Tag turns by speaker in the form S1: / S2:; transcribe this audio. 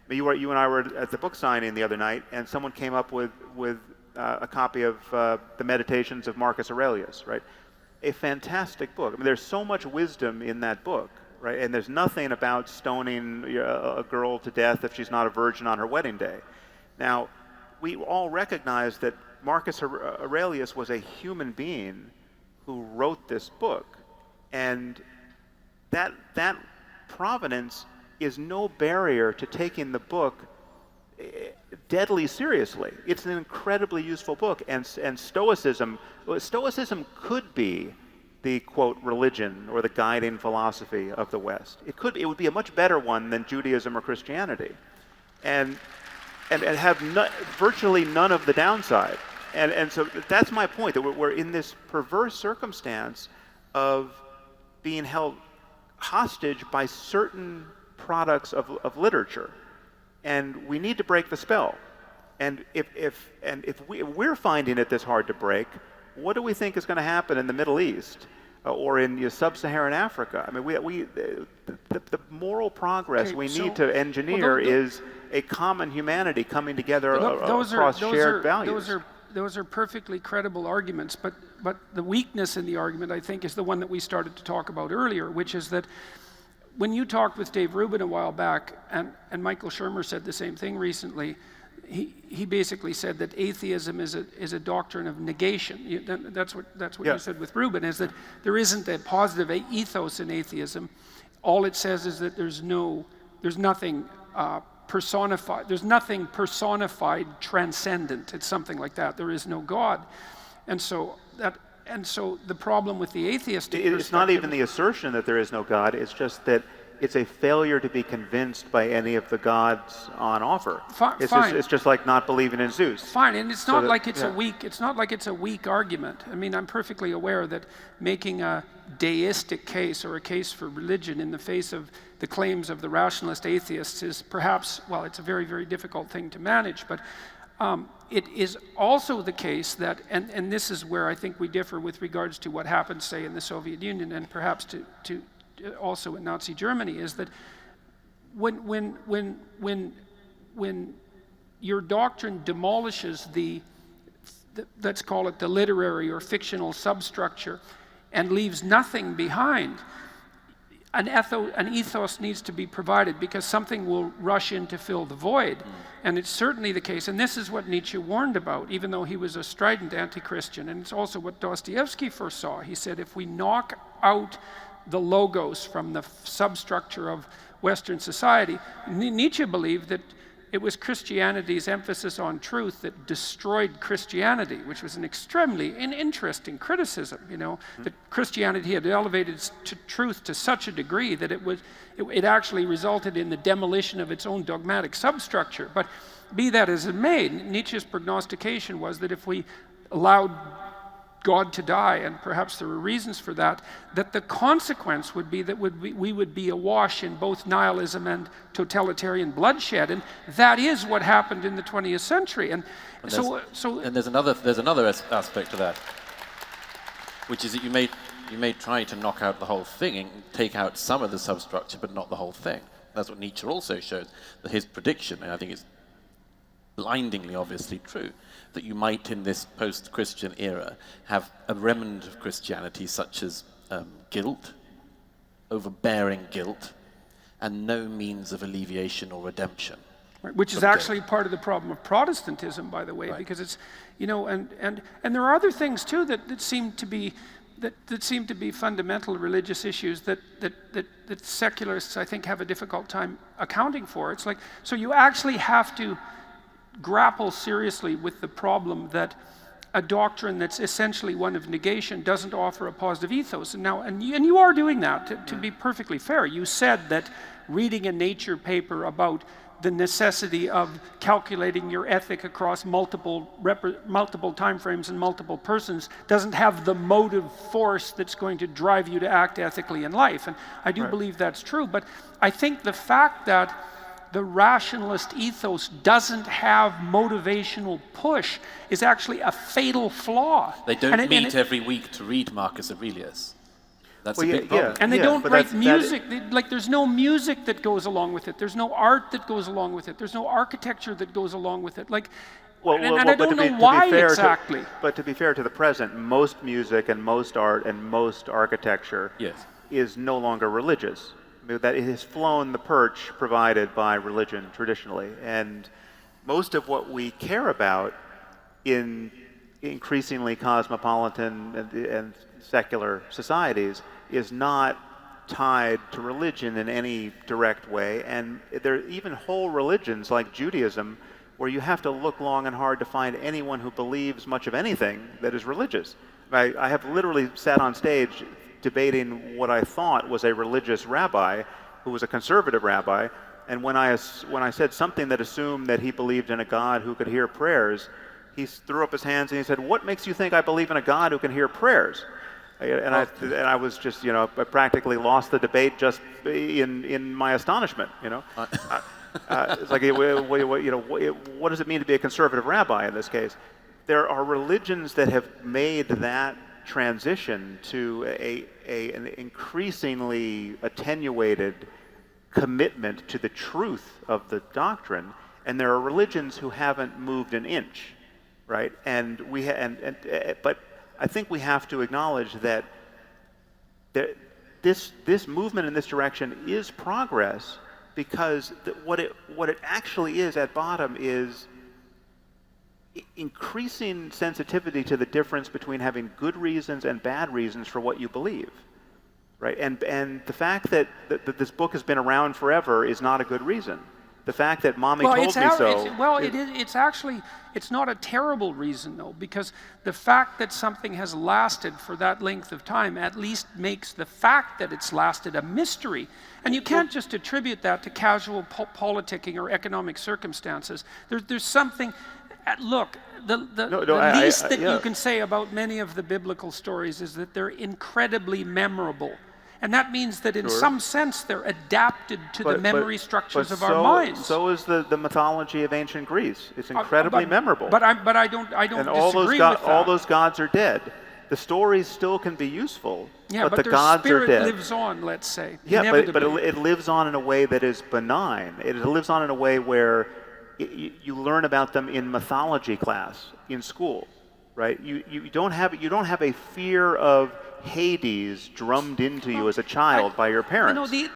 S1: You and I were at the book signing the other night, and someone came up with a copy of the Meditations of Marcus Aurelius, right? A fantastic book. I mean, there's so much wisdom in that book, right? And there's nothing about stoning a girl to death if she's not a virgin on her wedding day. Now, we all recognize that Marcus Aurelius was a human being who wrote this book, and that provenance is no barrier to taking the book deadly seriously. It's an incredibly useful book, and Stoicism could be the, quote, religion or the guiding philosophy of the West. It would be a much better one than Judaism or Christianity, and have virtually none of the downside. And so that's my point, that we're in this perverse circumstance of being held hostage by certain products of literature, and we need to break the spell. And if we're finding it this hard to break, what do we think is going to happen in the Middle East or in sub-Saharan Africa? I mean, the moral progress we need to engineer is a common humanity coming together across shared values.
S2: Those are perfectly credible arguments, but the weakness in the argument, I think, is the one that we started to talk about earlier, which is that when you talked with Dave Rubin a while back, and Michael Shermer said the same thing recently, he basically said that atheism is a doctrine of negation. That's what you said with Rubin, is that there isn't a positive ethos in atheism. All it says is that there's nothing personified. There's nothing personified transcendent. It's something like that. There is no God, and so the problem with the atheistic
S1: it's not even the assertion that there is no God. It's just that it's a failure to be convinced by any of the gods on offer. It's just like not believing in Zeus.
S2: Fine, and it's not like it's a weak. It's not like it's a weak argument. I mean, I'm perfectly aware that making a deistic case or a case for religion in the face of the claims of the rationalist atheists is perhaps, well, it's a very, very difficult thing to manage. But it is also the case that, and this is where I think we differ with regards to what happened, say, in the Soviet Union and perhaps to also in Nazi Germany, is that when your doctrine demolishes the let's call it the literary or fictional substructure and leaves nothing behind, an ethos needs to be provided, because something will rush in to fill the void. And it's certainly the case, and this is what Nietzsche warned about, even though he was a strident anti-Christian, and it's also what Dostoevsky foresaw. He said, if we knock out the logos from the substructure of Western society, Nietzsche believed that it was Christianity's emphasis on truth that destroyed Christianity, which was an extremely interesting criticism, that Christianity had elevated truth to such a degree that it actually resulted in the demolition of its own dogmatic substructure. But be that as it may, Nietzsche's prognostication was that if we allowed God to die, and perhaps there were reasons for that, that the consequence would be that we would be awash in both nihilism and totalitarian bloodshed, and that is what happened in the 20th century. And
S3: there's another aspect to that, which is that you may try to knock out the whole thing and take out some of the substructure, but not the whole thing. That's what Nietzsche also showed, that his prediction, and I think it's blindingly obviously true, that you might, in this post-Christian era, have a remnant of Christianity such as guilt, overbearing guilt, and no means of alleviation or redemption.
S2: Right, which is actually part of the problem of Protestantism, by the way, right. Because it's, and there are other things too that seem to be fundamental religious issues that secularists, I think, have a difficult time accounting for. It's like, so you actually have to grapple seriously with the problem that a doctrine that's essentially one of negation doesn't offer a positive ethos. And you are doing that, to be perfectly fair. You said that reading a Nature paper about the necessity of calculating your ethic across multiple time frames and multiple persons doesn't have the motive force that's going to drive you to act ethically in life. And I do believe that's true, but I think the fact that the rationalist ethos doesn't have motivational push is actually a fatal flaw.
S3: They don't meet every week to read Marcus Aurelius. That's
S1: Well,
S3: a
S1: yeah,
S3: big problem.
S1: yeah.
S2: And they don't
S1: but
S2: write
S1: that-
S2: music. Like, there's no music that goes along with it. There's no art that goes along with it. There's no architecture that goes along with it. Like,
S1: Well,
S2: and
S1: well,
S2: I
S1: but
S2: don't
S1: to be-
S2: know
S1: to be
S2: why
S1: fair to-
S2: exactly.
S1: But to be fair to the present, most music and most art and most architecture
S3: Yes.
S1: is no longer religious. I mean, that it has flown the perch provided by religion traditionally, and most of what we care about in increasingly cosmopolitan and secular societies is not tied to religion in any direct way. And there are even whole religions like Judaism where you have to look long and hard to find anyone who believes much of anything that is religious. I have literally sat on stage debating what I thought was a religious rabbi who was a conservative rabbi, and when I said something that assumed that he believed in a God who could hear prayers, he threw up his hands and he said, "What makes you think I believe in a God who can hear prayers?" And I was just, I practically lost the debate just in my astonishment. It's like, what does it mean to be a conservative rabbi in this case? There are religions that have made that transition to an increasingly attenuated commitment to the truth of the doctrine, and there are religions who haven't moved an inch, right? And but I think we have to acknowledge that this movement in this direction is progress, because what it actually is at bottom is increasing sensitivity to the difference between having good reasons and bad reasons for what you believe, right? And the fact that this book has been around forever is not a good reason. The fact that Mommy told me so.
S2: It's not a terrible reason, though, because the fact that something has lasted for that length of time at least makes the fact that it's lasted a mystery. And you can't just attribute that to casual politicking or economic circumstances. There's something. Look, the least that you can say about many of the biblical stories is that they're incredibly memorable. And that means that in some sense they're adapted to the memory structures of our minds.
S1: So is the mythology of ancient Greece. It's incredibly memorable.
S2: But I don't
S1: and
S2: disagree with that.
S1: all those gods are dead. The stories still can be useful,
S2: yeah,
S1: but the
S2: their
S1: gods are
S2: spirit
S1: dead.
S2: lives on, let's say.
S1: Yeah, but it lives on in a way that is benign. It lives on in a way where you learn about them in mythology class in school, right? You don't have a fear of Hades drummed into you as a child by your parents.